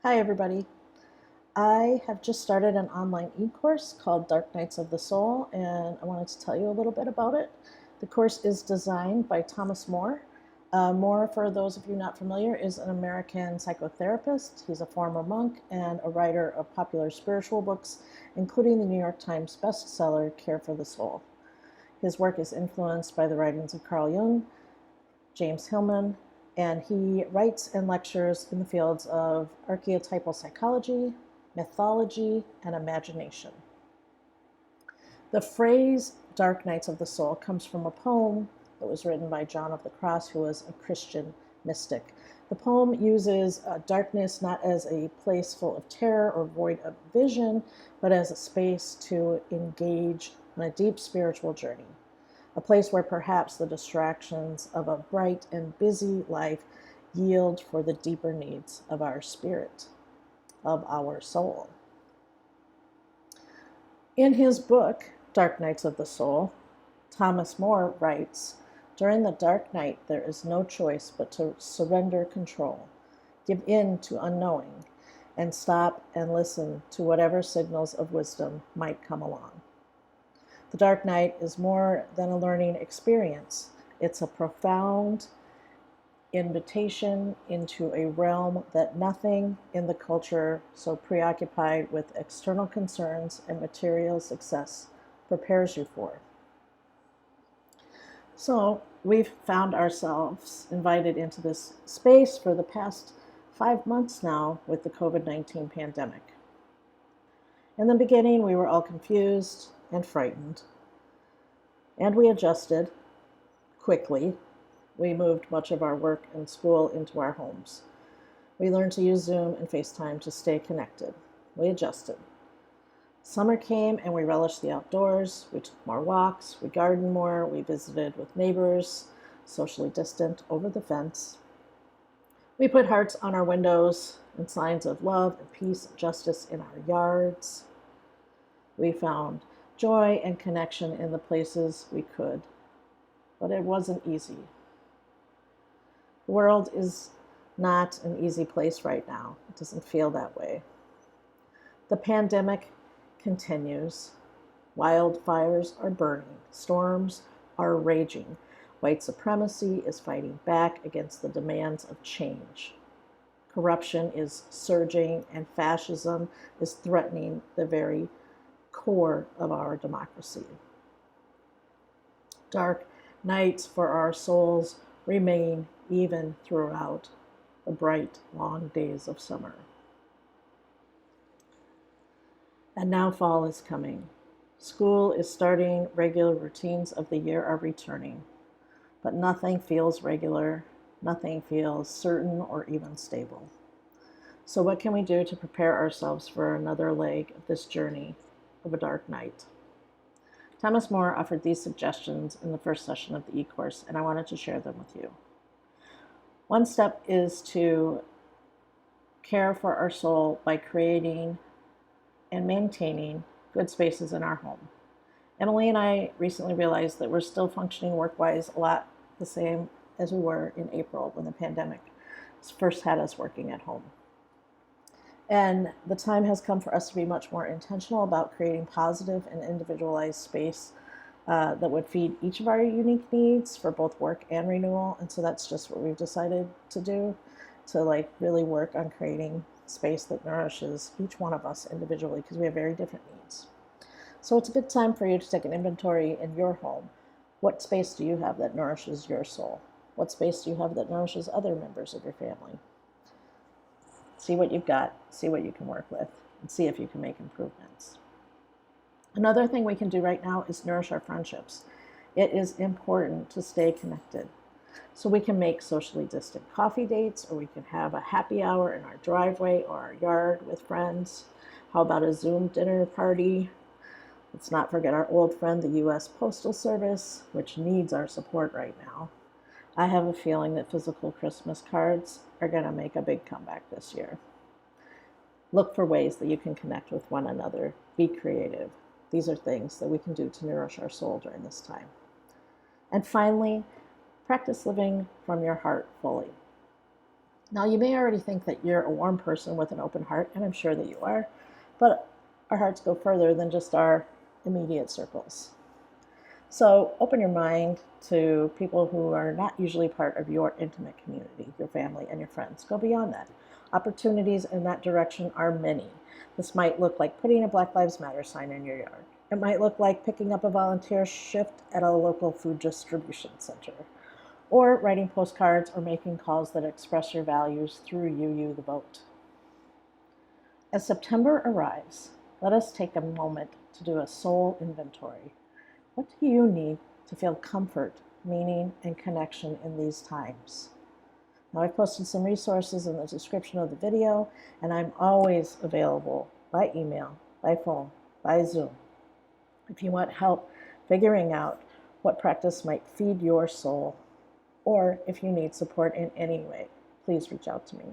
Hi, everybody. I have just started an online e-course called Dark Nights of the Soul, and I wanted to tell you a little bit about it. The course is designed by Thomas More. More, for those of you not familiar, is an American psychotherapist. He's a former monk and a writer of popular spiritual books, including the New York Times bestseller, Care for the Soul. His work is influenced by the writings of Carl Jung, James Hillman, and he writes and lectures in the fields of archetypal psychology, mythology, and imagination. The phrase Dark Nights of the Soul comes from a poem that was written by John of the Cross, who was a Christian mystic. The poem uses darkness not as a place full of terror or void of vision, but as a space to engage on a deep spiritual journey, a place where perhaps the distractions of a bright and busy life yield for the deeper needs of our spirit, of our soul. In his book, Dark Nights of the Soul, Thomas More writes, "During the dark night, there is no choice but to surrender control, give in to unknowing, and stop and listen to whatever signals of wisdom might come along. The dark night is more than a learning experience. It's a profound invitation into a realm that nothing in the culture so preoccupied with external concerns and material success prepares you for." So we've found ourselves invited into this space for the past 5 months now with the COVID-19 pandemic. In the beginning, we were all confused and frightened, and we adjusted quickly. We moved much of our work and school into our homes. We learned to use Zoom and FaceTime to stay connected. We adjusted. Summer came and we relished the outdoors. We took more walks, we gardened more, we visited with neighbors, socially distant over the fence. We put hearts on our windows and signs of love and peace and justice in our yards. We found joy and connection in the places we could, but it wasn't easy. The world is not an easy place right now. It doesn't feel that way. The pandemic continues. Wildfires are burning. Storms are raging. White supremacy is fighting back against the demands of change. Corruption is surging, and fascism is threatening the very core of our democracy. Dark nights for our souls remain even throughout the bright, long days of summer. And now fall is coming. School is starting, regular routines of the year are returning. But nothing feels regular, nothing feels certain or even stable. So what can we do to prepare ourselves for another leg of this journey of a dark night? Thomas More offered these suggestions in the first session of the e-course, and I wanted to share them with you. One step is to care for our soul by creating and maintaining good spaces in our home. Emily and I recently realized that we're still functioning work-wise a lot the same as we were in April when the pandemic first had us working at home. And the time has come for us to be much more intentional about creating positive and individualized space that would feed each of our unique needs for both work and renewal. And so that's just what we've decided to do, to really work on creating space that nourishes each one of us individually, because we have very different needs. So it's a good time for you to take an inventory in your home. What space do you have that nourishes your soul? What space do you have that nourishes other members of your family? See what you've got, see what you can work with, and see if you can make improvements. Another thing we can do right now is nourish our friendships. It is important to stay connected. So we can make socially distant coffee dates, or we can have a happy hour in our driveway or our yard with friends. How about a Zoom dinner party? Let's not forget our old friend, the U.S. Postal Service, which needs our support right now. I have a feeling that physical Christmas cards are going to make a big comeback this year. Look for ways that you can connect with one another. Be creative. These are things that we can do to nourish our soul during this time. And finally, practice living from your heart fully. Now, you may already think that you're a warm person with an open heart, and I'm sure that you are, but our hearts go further than just our immediate circles. So open your mind to people who are not usually part of your intimate community, your family and your friends. Go beyond that. Opportunities in that direction are many. This might look like putting a Black Lives Matter sign in your yard. It might look like picking up a volunteer shift at a local food distribution center, or writing postcards or making calls that express your values through You, the Vote. As September arrives, let us take a moment to do a soul inventory. What do you need to feel comfort, meaning, and connection in these times? Now, I've posted some resources in the description of the video, and I'm always available by email, by phone, by Zoom. If you want help figuring out what practice might feed your soul, or if you need support in any way, please reach out to me.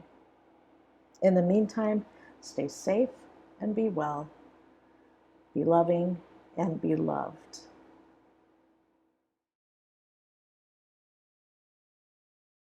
In the meantime, stay safe and be well. Be loving and be loved.